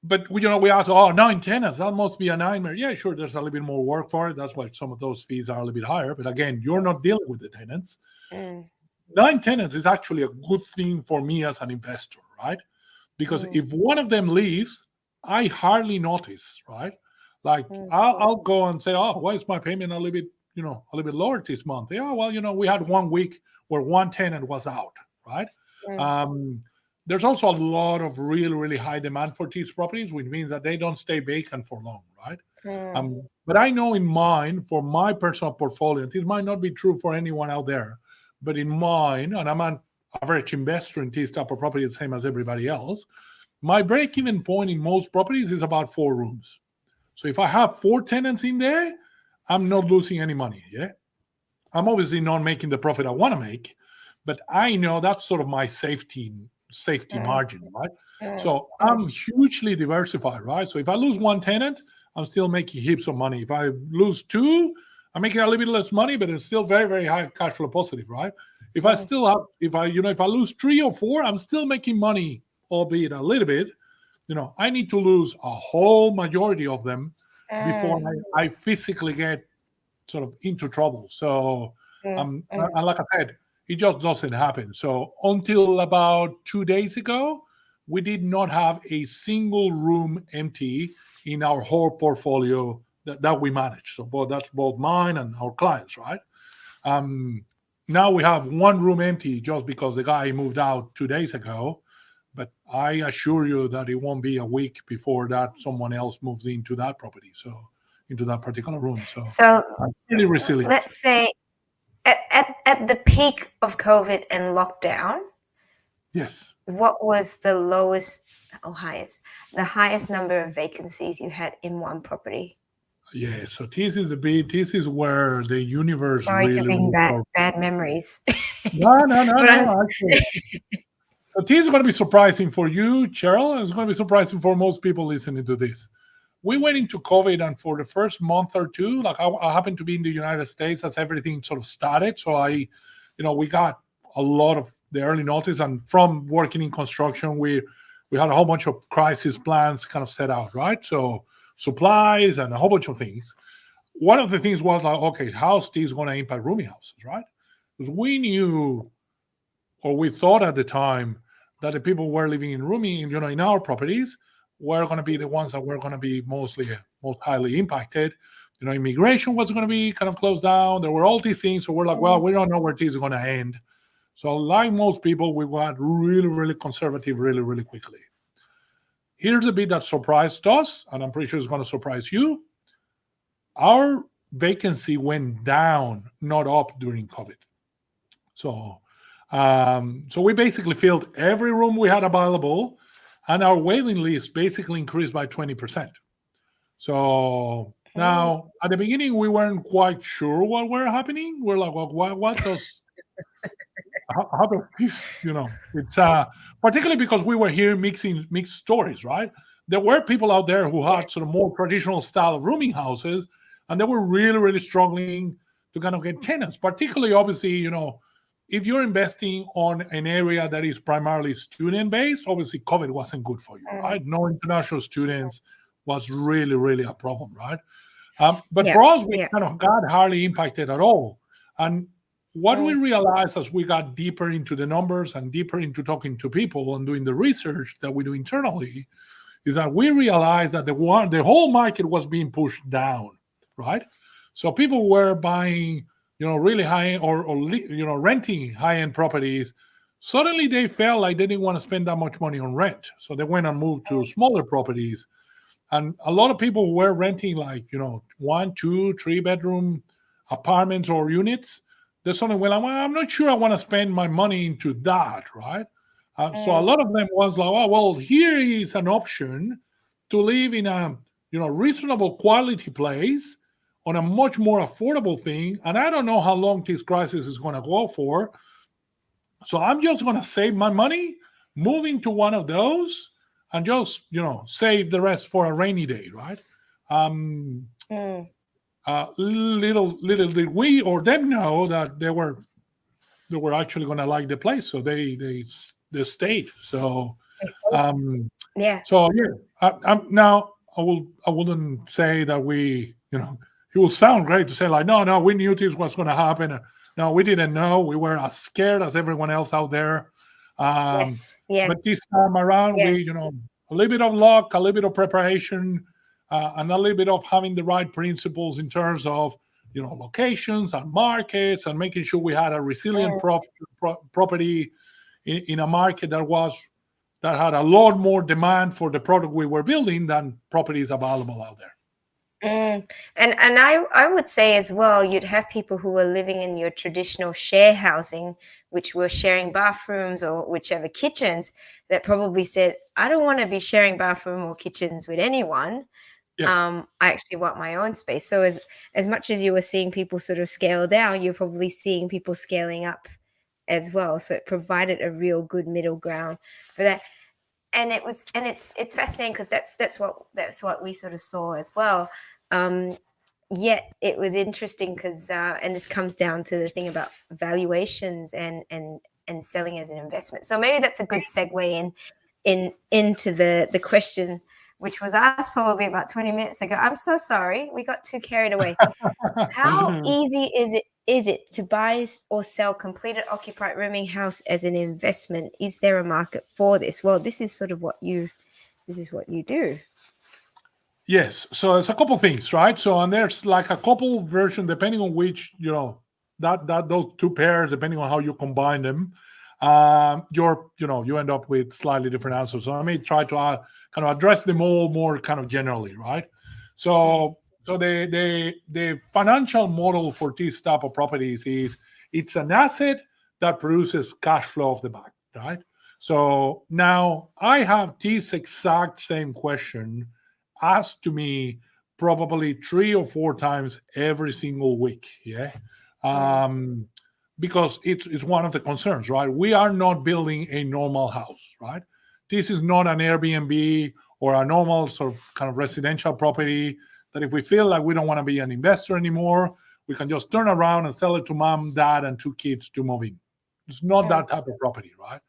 But we ask, 9 tenants, that must be a nightmare. Yeah, sure. There's a little bit more work for it. That's why some of those fees are a little bit higher. But again, you're not dealing with the tenants. 9 tenants is actually a good thing for me as an investor, right? Because if one of them leaves, I hardly notice, right? Like I'll go and say, why is my payment a little bit lower this month? Yeah, well, we had 1 week where one tenant was out, right? There's also a lot of really, really high demand for these properties, which means that they don't stay vacant for long, right? But I know in mine, for my personal portfolio, this might not be true for anyone out there, but in mine, and I'm an average investor in this type of property, the same as everybody else, my break-even point in most properties is about 4 rooms. So if I have 4 tenants in there, I'm not losing any money, I'm obviously not making the profit I want to make, but I know that's sort of my safety margin, right? So I'm hugely diversified, right? So if I lose 1 tenant, I'm still making heaps of money. If I lose 2, I'm making a little bit less money, but it's still very, very high cash flow positive, right? If I still have, if I lose 3 or 4, I'm still making money, albeit a little bit. I need to lose a whole majority of them before I physically get sort of into trouble. So, and like I said, it just doesn't happen. So until about 2 days ago, we did not have a single room empty in our whole portfolio that we manage. So that's both mine and our clients, right? Now we have 1 room empty just because the guy moved out 2 days ago. But I assure you that it won't be a week before that someone else moves into that property, so into that particular room. So I'm really resilient. Let's say at the peak of COVID and lockdown, yes, what was the lowest or the highest number of vacancies you had in one property? Yeah, so this is where the universe. Sorry to bring back bad memories. No. So this is going to be surprising for you, Cheryl, and it's going to be surprising for most people listening to this. We went into COVID, and for the first month or two, like I happened to be in the United States as everything sort of started. So we got a lot of the early notice, and from working in construction, we had a whole bunch of crisis plans kind of set out, right? So supplies and a whole bunch of things. One of the things was like, okay, how's this going to impact rooming houses, right? Because we knew, or we thought at the time, that the people who were living in rooming, in our properties, were going to be the ones that were going to be most highly impacted. Immigration was going to be kind of closed down. There were all these things. So we're like, well, we don't know where this is going to end. So like most people, we got really, really conservative really, really quickly. Here's a bit that surprised us, and I'm pretty sure it's going to surprise you. Our vacancy went down, not up, during COVID. So we basically filled every room we had available, and our waiting list basically increased by 20%. So Now, at the beginning, we weren't quite sure what were happening. We're like, well, what does how does this, it's particularly because we were hearing mixed stories, right? There were people out there who had sort of Yes. more traditional style of rooming houses, and they were really, really struggling to kind of get tenants. Particularly, obviously, if you're investing on an area that is primarily student based, obviously COVID wasn't good for you, right? No international students was really, really a problem, right? But Yeah. for us, we Yeah. kind of got hardly impacted at all. And what we realized as we got deeper into the numbers and deeper into talking to people and doing the research that we do internally is that we realized that the whole market was being pushed down, right? So people were buying, really high or renting high-end properties. Suddenly they felt like they didn't want to spend that much money on rent. So they went and moved to smaller properties. And a lot of people who were renting like, 1, 2, 3 bedroom apartments or units, they suddenly were like, well, I'm not sure I want to spend my money into that, right? So a lot of them was like, oh, well, here is an option to live in a, reasonable quality place on a much more affordable thing. And I don't know how long this crisis is going to go for. So I'm just going to save my money, move into one of those, and just save the rest for a rainy day, right? Little did we or them know that they were actually going to like the place, so they stayed. So Yeah. so yeah. Now I wouldn't say that we it will sound great to say like no we knew this was going to happen. No, we didn't know. We were as scared as everyone else out there. Yes. Yes. But this time around, Yeah. we, a little bit of luck, a little bit of preparation, and a little bit of having the right principles in terms of, locations and markets, and making sure we had a resilient property in a market that had a lot more demand for the product we were building than properties available out there. And I would say as well, you'd have people who were living in your traditional share housing, which were sharing bathrooms or whichever kitchens, that probably said, I don't want to be sharing bathroom or kitchens with anyone. Yeah. I actually want my own space. So as much as you were seeing people sort of scale down, you're probably seeing people scaling up as well. So it provided a real good middle ground for that. And it's fascinating because that's what we sort of saw as well. Yet it was interesting because and this comes down to the thing about valuations and selling as an investment. So maybe that's a good segue into the question, which was asked probably about 20 minutes ago. I'm so sorry, we got too carried away. How easy is it to buy or sell completed occupied rooming house as an investment? Is there a market for this? Well, this is sort of what you do. Yes. So it's a couple things, right? So and there's like a couple versions depending on which, that those two pairs, depending on how you combine them, you end up with slightly different answers. So I may try to kind of address them all more kind of generally, right? So the financial model for this type of properties is it's an asset that produces cash flow off the back, right? So now I have this exact same question asked to me probably 3 or 4 times every single week. Yeah. Because it's one of the concerns, right? We are not building a normal house, right? This is not an Airbnb or a normal sort of kind of residential property that if we feel like we don't want to be an investor anymore, we can just turn around and sell it to mom, dad, and 2 kids to move in. It's not that type of property, right?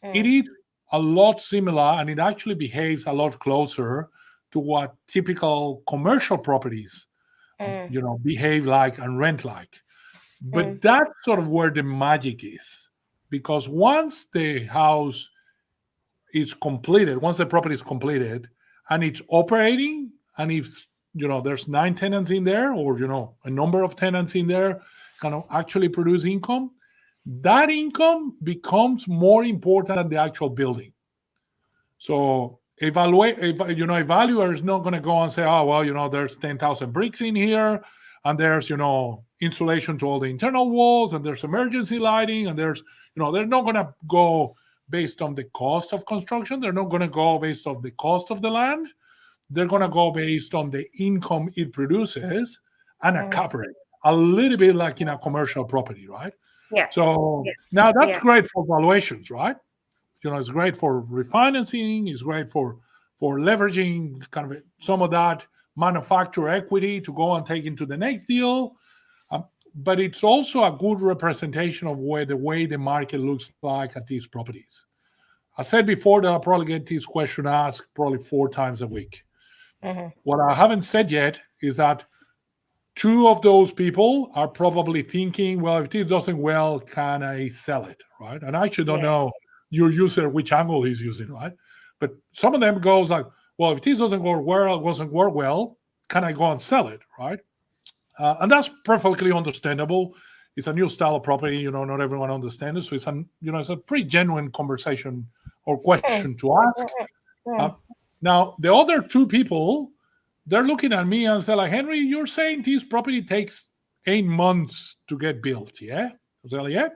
It is a lot similar, and it actually behaves a lot closer to what typical commercial properties, behave like and rent like. But that's sort of where the magic is, because once the house is completed, once the property is completed and it's operating, and if there's 9 tenants in there, or a number of tenants in there, kind of actually produce income, that income becomes more important than the actual building. So evaluator is not going to go and say, oh, well, there's 10,000 bricks in here, and there's, insulation to all the internal walls, and there's emergency lighting, and there's, they're not going to go based on the cost of construction. They're not going to go based on the cost of the land. they're going to go based on the income it produces and a cap rate, a little bit like in a commercial property, right? Yeah. So now that's great for valuations, right? It's great for refinancing. It's great for leveraging kind of some of that manufacturer equity to go and take into the next deal. But it's also a good representation of the way the market looks like at these properties. I said before that I'll probably get this question asked probably 4 times a week. What I haven't said yet is that 2 of those people are probably thinking, well, if this doesn't well, can I sell it, right? And I actually don't know your user which angle he's using, right? But some of them goes like, well, if this doesn't work well, can I go and sell it, right? And that's perfectly understandable. It's a new style of property, not everyone understands it. So it's a pretty genuine conversation or question to ask. Now, the other 2 people, they're looking at me and say like, Henry, you're saying this property takes 8 months to get built, yeah? I say like, yeah.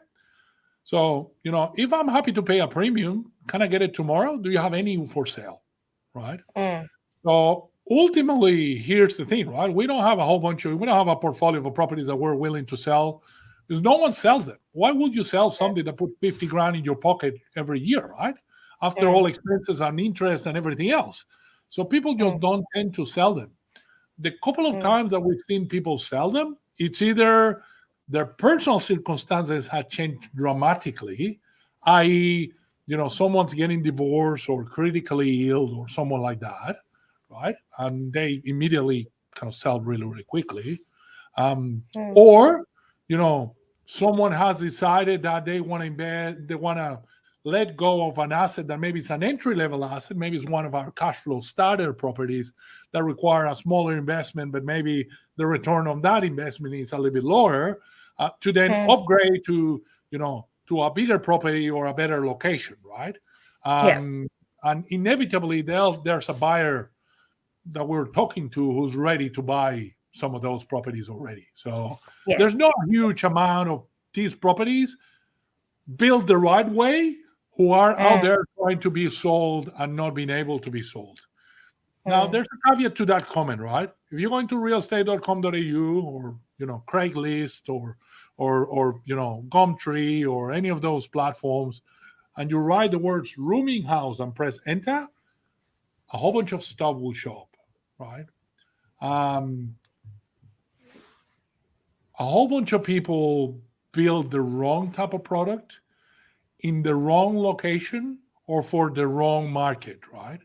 So, if I'm happy to pay a premium, can I get it tomorrow? Do you have any for sale, right? So ultimately, here's the thing, right? We don't have a portfolio of properties that we're willing to sell because no one sells them. Why would you sell something that put 50 grand in your pocket every year, right? After all expenses and interest and everything else. So people just don't tend to sell them. The couple of times that we've seen people sell them, it's either their personal circumstances have changed dramatically, i.e., someone's getting divorced or critically ill or someone like that, right? And they immediately kind of sell really, really quickly. Or, someone has decided that they want to let go of an asset that maybe it's an entry-level asset, maybe it's one of our cash flow starter properties that require a smaller investment, but maybe the return on that investment is a little bit lower, to then upgrade to a bigger property or a better location, right? And inevitably, there's a buyer that we're talking to who's ready to buy some of those properties already. So there's not a huge amount of these properties built the right way who are out there trying to be sold and not being able to be sold. Now, there's a caveat to that comment, right? If you're going to realestate.com.au or Craigslist or Gumtree or any of those platforms, and you write the words rooming house and press enter, a whole bunch of stuff will show up, right? A whole bunch of people build the wrong type of product in the wrong location or for the wrong market, right?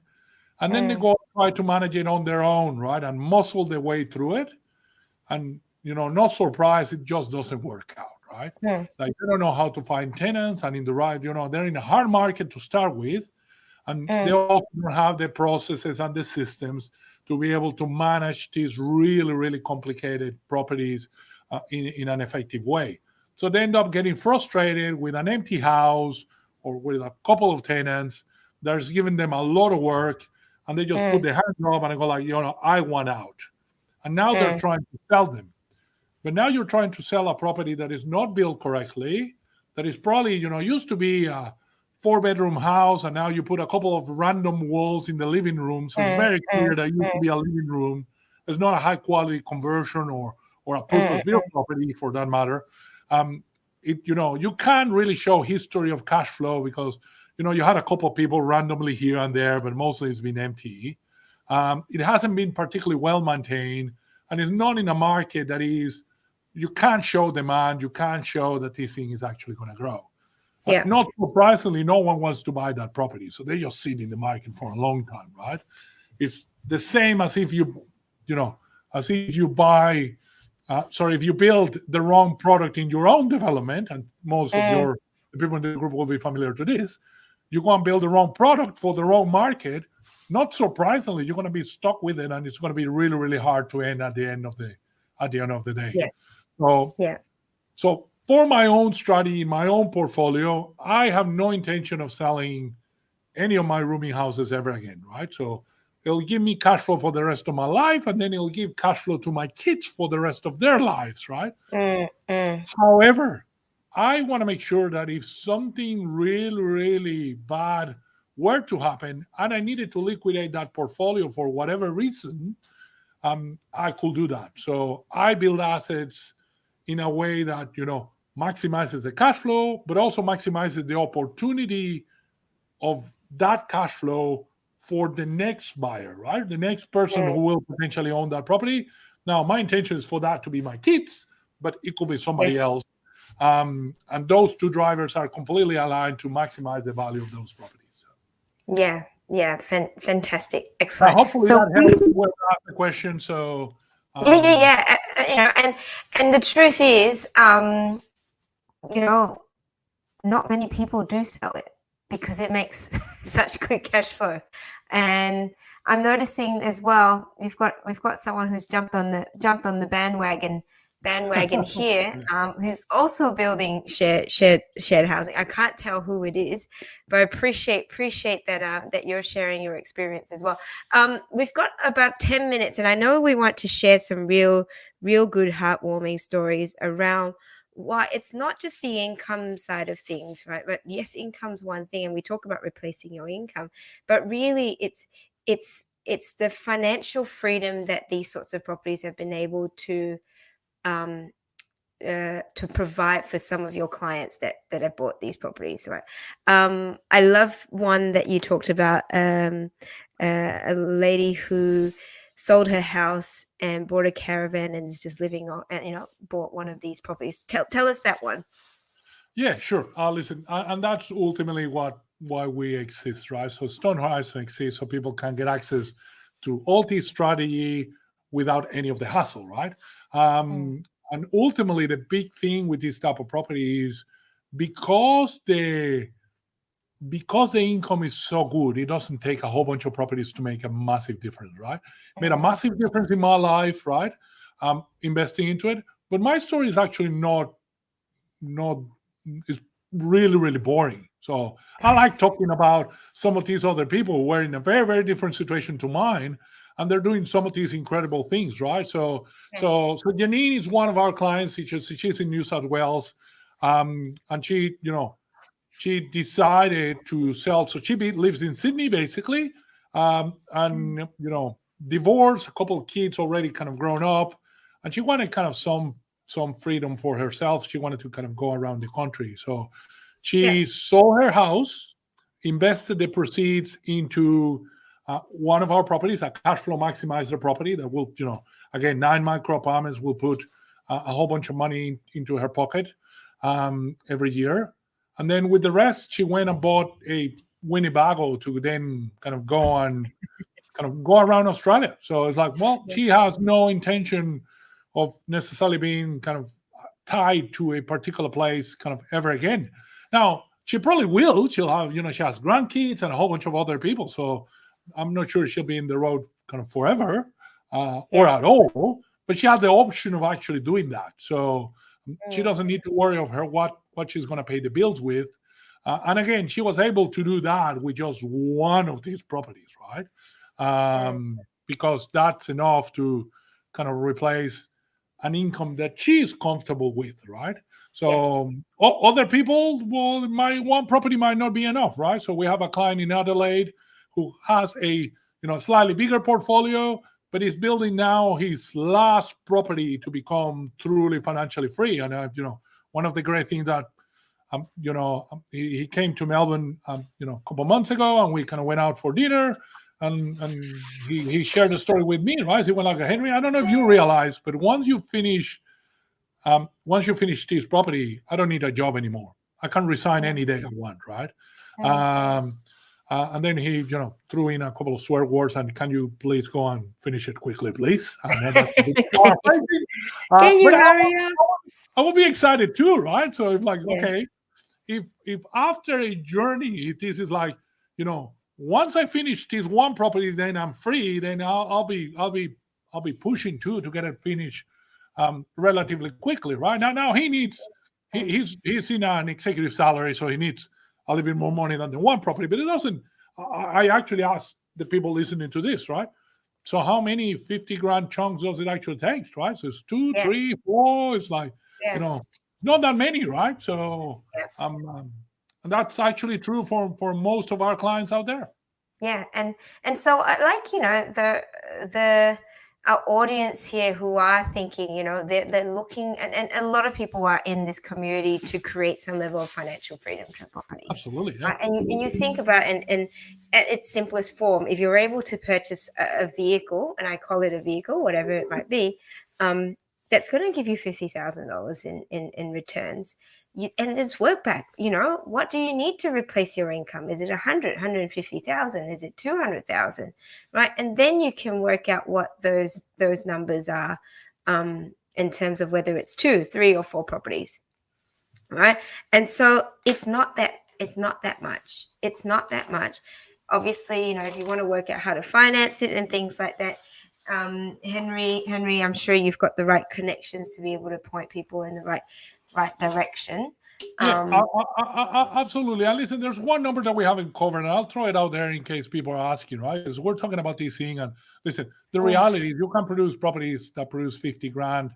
And then they go try to manage it on their own, right? And muscle their way through it. And, not surprised, it just doesn't work out, right? Like they don't know how to find tenants and in the right, they're in a hard market to start with. And they also don't have the processes and the systems to be able to manage these really, really complicated properties in an effective way. So they end up getting frustrated with an empty house or with a couple of tenants that's giving them a lot of work, and they just put their hands up and go like, I want out. And now they're trying to sell them. But now you're trying to sell a property that is not built correctly, that is probably, used to be a 4-bedroom house, and now you put a couple of random walls in the living room. So it's very clear that it used to be a living room. It's not a high-quality conversion or a purpose-built property for that matter. You can't really show history of cash flow because, you had a couple of people randomly here and there, but mostly it's been empty. It hasn't been particularly well maintained, and it's not in a market that is, you can't show demand, you can't show that this thing is actually going to grow. Not surprisingly, no one wants to buy that property, so they just sit in the market for a long time, right? It's the same as if you buy, if you build the wrong product in your own development, and most of the people in the group will be familiar to this, you go and build the wrong product for the wrong market, not surprisingly, you're going to be stuck with it, and it's going to be really, really hard to end at the end of the day. So for my own strategy, my own portfolio, I have no intention of selling any of my rooming houses ever again, right? So it'll give me cash flow for the rest of my life, and then it'll give cash flow to my kids for the rest of their lives, right? However, I want to make sure that if something really, really bad were to happen and I needed to liquidate that portfolio for whatever reason, I could do that. So I build assets in a way that, maximizes the cash flow, but also maximizes the opportunity of that cash flow for the next buyer, right? The next person who will potentially own that property. Now, my intention is for that to be my kids, but it could be somebody else. And those two drivers are completely aligned to maximize the value of those properties. Yeah, fantastic, excellent. Hopefully that helps you ask the question. So and the truth is, not many people do sell it because it makes such good cash flow. And I'm noticing as well, we've got someone who's jumped on the bandwagon here, who's also building shared housing. I can't tell who it is, but I appreciate that you're sharing your experience as well. We've got about 10 minutes, and I know we want to share some real good heartwarming stories around why it's not just the income side of things, right? But yes, income's one thing, and we talk about replacing your income, but really it's the financial freedom that these sorts of properties have been able to provide for some of your clients that have bought these properties, right? I love one that you talked about, a lady who sold her house and bought a caravan and is just living on, and bought one of these properties. Tell us that one. Yeah, sure. Listen, and that's ultimately why we exist, right? So Stone Horizon exists so people can get access to 𝐿T's strategy without any of the hassle, right? And ultimately, the big thing with this type of property is because the income is so good, it doesn't take a whole bunch of properties to make a massive difference, right? It made a massive difference in my life, right? Investing into it. But my story is actually not it's really, really boring. So I like talking about some of these other people who were in a very, very different situation to mine, and they're doing some of these incredible things, right? So Janine is one of our clients. She's in New South Wales, and she decided to sell. So she lives in Sydney, basically, and divorced, a couple of kids already kind of grown up, and she wanted kind of some freedom for herself. She wanted to kind of go around the country. So she sold her house, invested the proceeds into one of our properties, a cash flow maximizer property that will, again, 9 micro apartments will put a whole bunch of money into her pocket every year. And then with the rest, she went and bought a Winnebago to then kind of go around Australia. So it's like, well, she has no intention of necessarily being kind of tied to a particular place kind of ever again. Now, she probably will. She'll have, she has grandkids and a whole bunch of other people. So I'm not sure she'll be in the road kind of forever or at all. But she has the option of actually doing that. So she doesn't need to worry of her what she's going to pay the bills with. And again, she was able to do that with just one of these properties, right? Because that's enough to kind of replace an income that she's comfortable with, right? So other people, well, one property might not be enough, right? So we have a client in Adelaide who has a slightly bigger portfolio, but he's building now his last property to become truly financially free. And one of the great things that he came to Melbourne a couple of months ago, and we kind of went out for dinner. And he shared the story with me, right? He went like, Henry, I don't know if you realize, but once you finish this property, I don't need a job anymore. I can resign any day I want, right? And then he, threw in a couple of swear words and, can you please go and finish it quickly, please? Can you hurry up? I will be excited too, right? So it's like, okay, if after a journey, this is like, once I finish this one property, then I'm free. Then I'll be pushing to get it finished relatively quickly, right? Now he needs he's in an executive salary, so he needs a little bit more money than the one property. But it doesn't. I actually asked the people listening to this, right? So how many 50 grand chunks does it actually take, right? So it's 2, 3, 4. It's like not that many, right? So And that's actually true for most of our clients out there. Yeah, and so like, you know, the our audience here who are thinking, you know, they're looking, and a lot of people are in this community to create some level of financial freedom through property. Absolutely, yeah. Right? And you think about it, and at its simplest form, if you're able to purchase a vehicle, and I call it a vehicle, whatever it might be, that's going to give you $50,000 in returns. And it's work back. You know, what do you need to replace your income? Is it 150,000? Is it 200,000? Right? And then you can work out what those numbers are in terms of whether it's 2, 3, or 4 properties. Right? And so it's not that much. It's not that much. Obviously, you know, if you want to work out how to finance it and things like that, Henry, I'm sure you've got the right connections to be able to point people in the right direction. Yeah, absolutely. And listen, there's one number that we haven't covered, and I'll throw it out there in case people are asking, right? Because we're talking about this thing, and listen, the reality is you can produce properties that produce 50 grand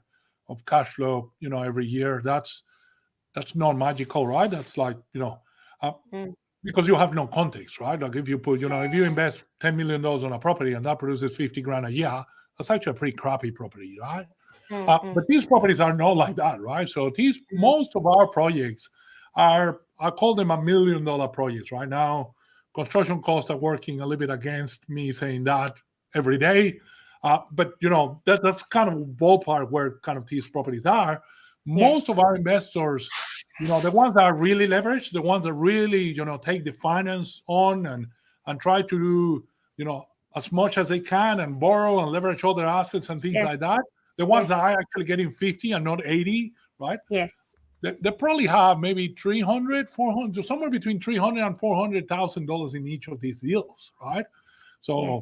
of cash flow, you know, every year. That's not magical, right? That's like, you know, because you have no context, right? Like if you put, you know, if you invest $10 million on a property and that produces 50 grand a year, that's actually a pretty crappy property, right? But these properties are not like that, right? So most of our projects are, I call them $1 million projects right now. Construction costs are working a little bit against me saying that every day. But, you know, that's kind of ballpark where kind of these properties are. Most of our investors, you know, the ones that are really leveraged, the ones that really, you know, take the finance on and try to do, you know, as much as they can and borrow and leverage other assets and things like that. The ones that are actually getting 50 and not 80, right? Yes. They probably have maybe 300, 400, somewhere between $300,000 and $400,000 in each of these deals, right? So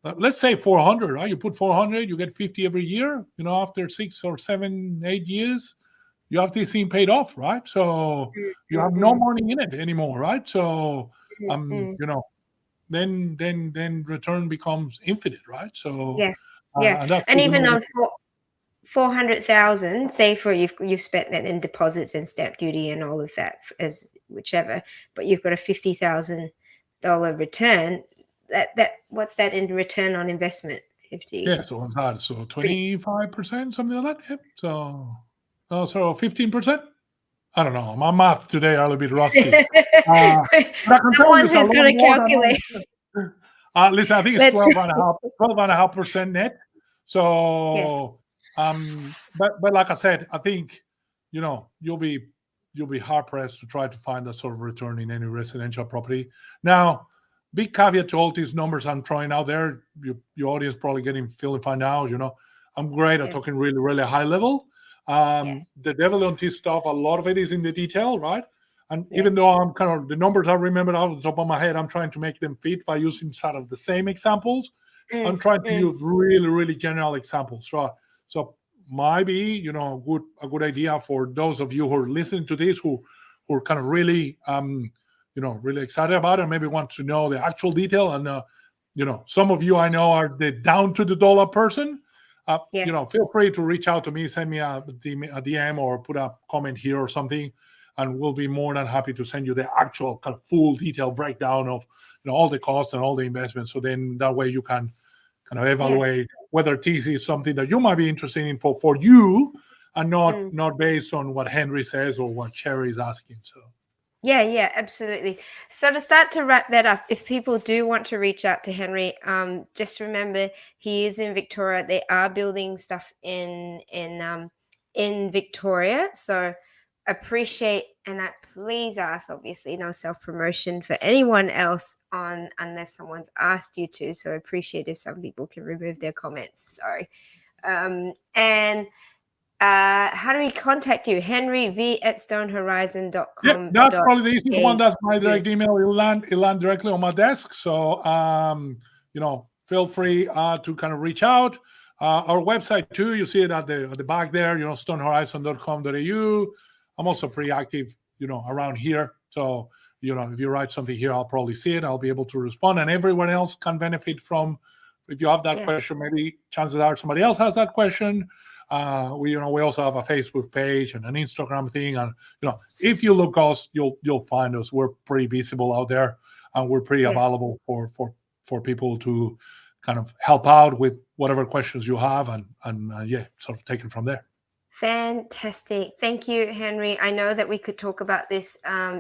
let's say 400, right? You put 400, you get 50 every year. You know, after 6 or 7, 8 years, you have this thing paid off, right? So you have no money in it anymore, right? So you know, then return becomes infinite, right? So and even on 400,000, say for you've spent that in deposits and stamp duty and all of that as whichever, but you've got a $50,000 return. That what's that in return on investment? 50. Yeah, so what's that? So 25%, something like that. Yep. So 15%. I don't know. My math today are a little bit rusty. Someone who's going to calculate. Listen, I think it's 12.5% net. So but like I said, I think, you know, you'll be hard pressed to try to find that sort of return in any residential property. Now, big caveat to all these numbers I'm throwing out there. Your audience probably feeling fine now. You know, I'm great at talking really, really high level. The devil on this stuff, a lot of it is in the detail, right? And even though I'm kind of the numbers I remember off the top of my head, I'm trying to make them fit by using sort of the same examples. I'm trying to use really, really general examples, right? So might be, you know, a good idea for those of you who are listening to this who are kind of really you know, really excited about it and maybe want to know the actual detail. And you know, some of you I know are the down to the dollar person. You know, feel free to reach out to me, send me a DM or put a comment here or something, and we'll be more than happy to send you the actual kind of full detailed breakdown of, you know, all the costs and all the investments. So then that way you can kind of evaluate whether this is something that you might be interested in for you, and not based on what Henry says or what Sherry is asking. So. Yeah, absolutely. So to start to wrap that up, if people do want to reach out to Henry, just remember he is in Victoria. They are building stuff in Victoria. So appreciate, and I please ask, obviously, no self-promotion for anyone else on unless someone's asked you to. So appreciate if some people can remove their comments. Sorry. And how do we contact you? henryv@stonehorizon.com. Yeah, that's probably the easiest one. That's my direct email. It'll land directly on my desk. So, you know, feel free to kind of reach out. Our website too, you see it at the back there, you know, stonehorizon.com.au. I'm also pretty active, you know, around here. So, you know, if you write something here, I'll probably see it. I'll be able to respond, and everyone else can benefit from. If you have that question, maybe chances are somebody else has that question. We also have a Facebook page and an Instagram thing, and if you look us, you'll find us. We're pretty visible out there, and we're pretty available for people to kind of help out with whatever questions you have, and sort of take it from there. Fantastic. Thank you, Henry. I know that we could talk about this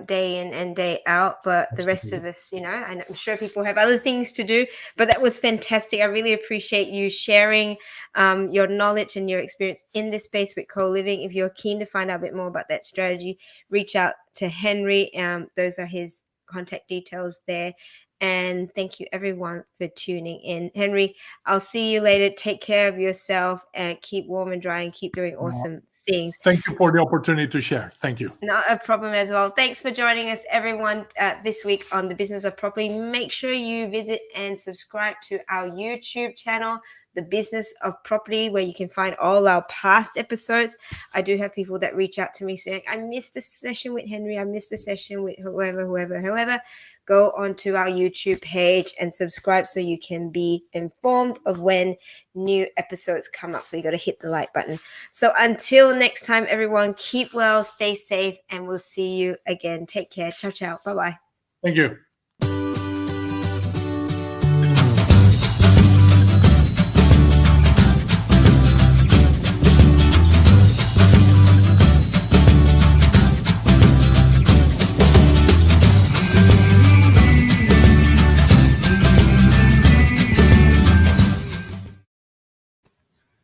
day in and day out, but the rest of us, and I'm sure people have other things to do, but that was fantastic. I really appreciate you sharing your knowledge and your experience in this space with co-living. If you're keen to find out a bit more about that strategy, reach out to Henry. Those are his contact details there. And thank you everyone for tuning in. Henry, I'll see you later. Take care of yourself and keep warm and dry and keep doing awesome things. Thank you for the opportunity to share. Thank you. Not a problem as well. Thanks for joining us, everyone, this week on The Business of Property. Make sure you visit and subscribe to our YouTube channel, The Business of Property, where you can find all our past episodes. I do have people that reach out to me saying, I missed a session with Henry, I missed a session with whoever. Go onto our YouTube page and subscribe so you can be informed of when new episodes come up. So you got to hit the like button. So until next time, everyone, keep well, stay safe, and we'll see you again. Take care. Ciao, ciao. Bye-bye. Thank you.